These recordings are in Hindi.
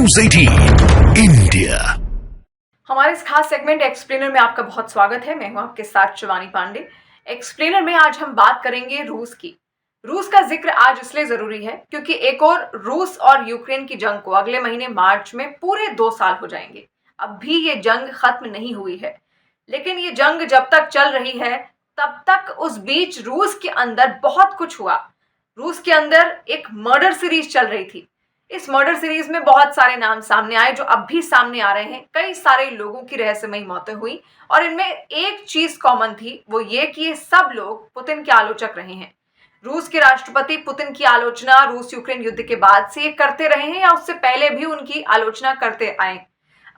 News 18 India. हमारे इस खास सेगमेंट एक्सप्लेनर में आपका बहुत स्वागत है। मैं हूं आपके साथ शिवानी पांडे। एक्सप्लेनर में आज हम बात करेंगे रूस की। रूस का जिक्र आज इसलिए जरूरी है क्योंकि एक और रूस और यूक्रेन की जंग को अगले महीने मार्च में पूरे 2 साल हो जाएंगे। अब भी ये जंग खत्म नहीं हुई है, लेकिन ये जंग जब तक चल रही है तब तक उस बीच रूस के अंदर बहुत कुछ हुआ। रूस के अंदर एक मर्डर सीरीज चल रही थी। इस मर्डर सीरीज में बहुत सारे नाम सामने आए जो अब भी सामने आ रहे हैं। कई सारे लोगों की रहस्यमयी मौतें हुई और इनमें एक चीज कॉमन थी, वो ये कि ये सब लोग पुतिन के आलोचक रहे हैं। रूस के राष्ट्रपति पुतिन की आलोचना रूस यूक्रेन युद्ध के बाद से ये करते रहे हैं या उससे पहले भी उनकी आलोचना करते आए।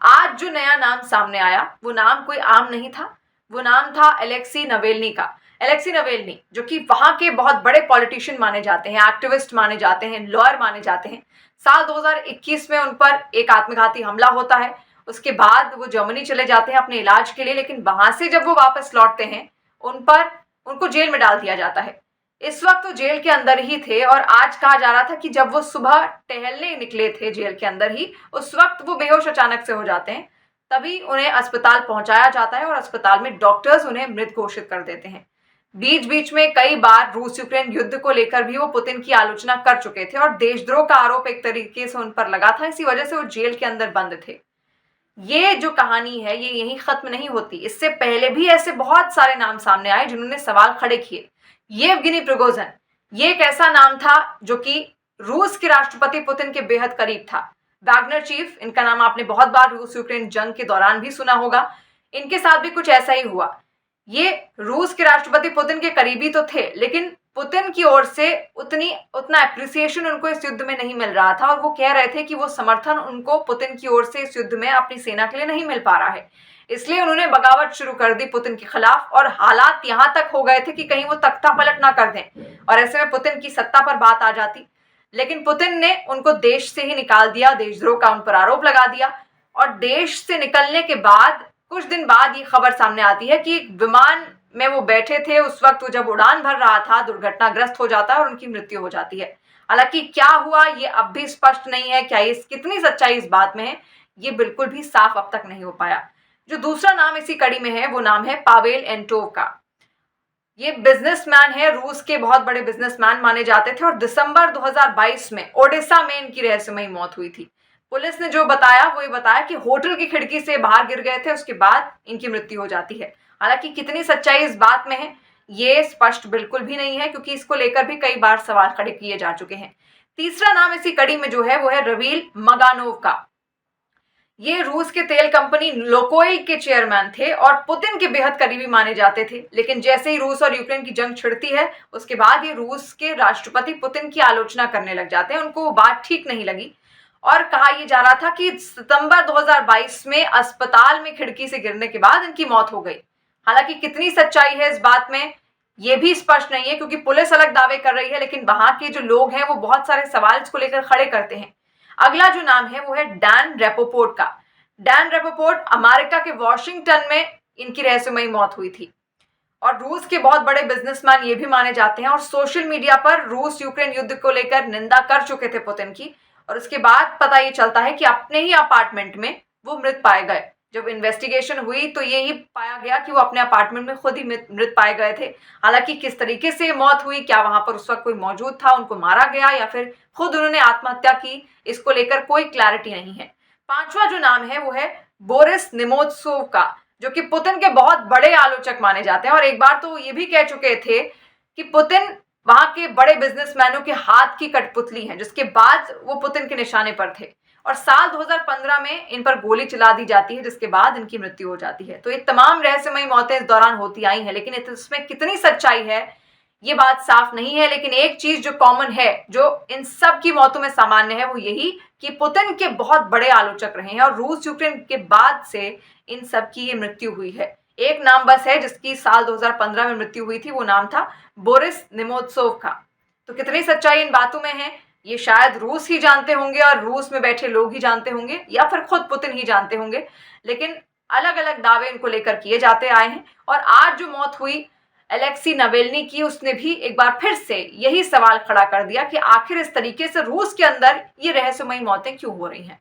आज जो नया नाम सामने आया वो नाम कोई आम नहीं था, वो नाम था एलेक्सी नवेल्नी का। एलेक्सी नवेल्नी जो कि वहां के बहुत बड़े पॉलिटिशियन माने जाते हैं, एक्टिविस्ट माने जाते हैं, लॉयर माने जाते हैं। साल 2021 में उन पर एक आत्मघाती हमला होता है। उसके बाद वो जर्मनी चले जाते हैं अपने इलाज के लिए, लेकिन वहां से जब वो वापस लौटते हैं उनको जेल में डाल दिया जाता है। इस वक्त वो जेल के अंदर ही थे और आज कहा जा रहा था कि जब वो सुबह टहलने निकले थे जेल के अंदर ही, उस वक्त वो बेहोश अचानक से हो जाते हैं। तभी उन्हें अस्पताल पहुंचाया जाता है और अस्पताल में डॉक्टर्स उन्हें मृत घोषित कर देते हैं। बीच बीच में कई बार रूस यूक्रेन युद्ध को लेकर भी वो पुतिन की आलोचना कर चुके थे और देशद्रोह का आरोप एक तरीके से उन पर लगा था। इसी वजह से वो जेल के अंदर बंद थे। ये जो कहानी है ये यहीं खत्म नहीं होती। इससे पहले भी ऐसे बहुत सारे नाम सामने आए जिन्होंने सवाल खड़े किए। येवगेनी प्रिगोजिन, ये एक ऐसा नाम था जो कि रूस के राष्ट्रपति पुतिन के बेहद करीब था। वैगनर चीफ, इनका नाम आपने बहुत बार रूस यूक्रेन जंग के दौरान भी सुना होगा। इनके साथ भी कुछ ऐसा ही हुआ। ये रूस के राष्ट्रपति पुतिन के करीबी तो थे, लेकिन पुतिन की ओर से उतना एप्रिसिएशन उनको इस युद्ध में नहीं मिल रहा था और वो कह रहे थे कि वो समर्थन उनको पुतिन की ओर से इस युद्ध में अपनी सेना के लिए नहीं मिल पा रहा है। इसलिए उन्होंने बगावत शुरू कर दी पुतिन के खिलाफ और हालात यहां तक हो गए थे कि कहीं वो तख्ता पलट ना कर दें और ऐसे में पुतिन की सत्ता पर बात आ जाती। लेकिन पुतिन ने उनको देश से ही निकाल दिया, देशद्रोह का उन पर आरोप लगा दिया। और देश से निकलने के बाद कुछ दिन बाद ये खबर सामने आती है कि एक विमान में वो बैठे थे, उस वक्त वो जब उड़ान भर रहा था दुर्घटनाग्रस्त हो जाता है और उनकी मृत्यु हो जाती है। हालांकि क्या हुआ ये अब भी स्पष्ट नहीं है। क्या ये कितनी सच्चाई इस बात में है ये बिल्कुल भी साफ अब तक नहीं हो पाया। जो दूसरा नाम इसी कड़ी में है वो नाम है पावेल एंटोव का। ये बिजनेसमैन है, रूस के बहुत बड़े बिजनेसमैन माने जाते थे और दिसंबर 2022 में ओडिशा में इनकी रहस्यमयी मौत हुई थी। पुलिस ने जो बताया वो ये बताया कि होटल की खिड़की से बाहर गिर गए थे, उसके बाद इनकी मृत्यु हो जाती है। हालांकि कितनी सच्चाई इस बात में है ये स्पष्ट बिल्कुल भी नहीं है, क्योंकि इसको लेकर भी कई बार सवाल खड़े किए जा चुके हैं। तीसरा नाम इसी कड़ी में जो है वो है रवील मगानोव का। ये रूस के तेल कंपनी लोकोइल के चेयरमैन थे और पुतिन के बेहद करीबी माने जाते थे। लेकिन जैसे ही रूस और यूक्रेन की जंग छिड़ती है उसके बाद ये रूस के राष्ट्रपति पुतिन की आलोचना करने लग जाते हैं। उनको वो बात ठीक नहीं लगी और कहा यह जा रहा था कि सितंबर 2022 में अस्पताल में खिड़की से गिरने के बाद इनकी मौत हो गई। हालांकि कितनी सच्चाई है इस बात में ये भी स्पष्ट नहीं है, क्योंकि पुलिस अलग दावे कर रही है लेकिन वहां के जो लोग हैं वो बहुत सारे सवाल इसको लेकर खड़े करते हैं। अगला जो नाम है वो है डैन रेपोपोर्ट का। डैन रेपोपोर्ट अमेरिका के वॉशिंगटन में इनकी रहस्यमयी मौत हुई थी और रूस के बहुत बड़े बिजनेसमैन ये भी माने जाते हैं और सोशल मीडिया पर रूस यूक्रेन युद्ध को लेकर निंदा कर चुके थे पुतिन की। और उसके बाद पता ये चलता है कि अपने ही अपार्टमेंट में वो मृत पाए गए। जब इन्वेस्टिगेशन हुई तो ये ही पाया गया कि वो अपने अपार्टमेंट में खुद ही मृत पाए गए थे। हालांकि किस तरीके से मौत हुई, क्या वहां पर उस वक्त कोई मौजूद था, उनको मारा गया या फिर खुद उन्होंने आत्महत्या की, इसको लेकर कोई क्लैरिटी नहीं है। पांचवा जो नाम है वो है बोरिस नेमोत्सोव का, जो कि पुतिन के बहुत बड़े आलोचक माने जाते हैं और एक बार तो ये भी कह चुके थे कि पुतिन वहां के बड़े बिजनेसमैनों के हाथ की कठपुतली है, जिसके बाद वो पुतिन के निशाने पर थे। और साल 2015 में इन पर गोली चला दी जाती है, जिसके बाद इनकी मृत्यु हो जाती है। तो ये तमाम रहस्यमयी मौतें इस दौरान होती आई हैं, लेकिन इसमें कितनी सच्चाई है ये बात साफ नहीं है। लेकिन एक चीज जो कॉमन है, जो इन सब की मौतों में सामान्य है, वो यही कि पुतिन के बहुत बड़े आलोचक रहे हैं और रूस यूक्रेन के बाद से इन सब की ये मृत्यु हुई है। एक नाम बस है जिसकी साल 2015 में मृत्यु हुई थी, वो नाम था बोरिस नेमोत्सोव का। तो कितनी सच्चाई इन बातों में है ये शायद रूस ही जानते होंगे और रूस में बैठे लोग ही जानते होंगे या फिर खुद पुतिन ही जानते होंगे। लेकिन अलग अलग दावे इनको लेकर किए जाते आए हैं और आज जो मौत हुई एलेक्सी नावेल्नी की, उसने भी एक बार फिर से यही सवाल खड़ा कर दिया कि आखिर इस तरीके से रूस के अंदर ये रहस्यमयी मौतें क्यों हो रही हैं।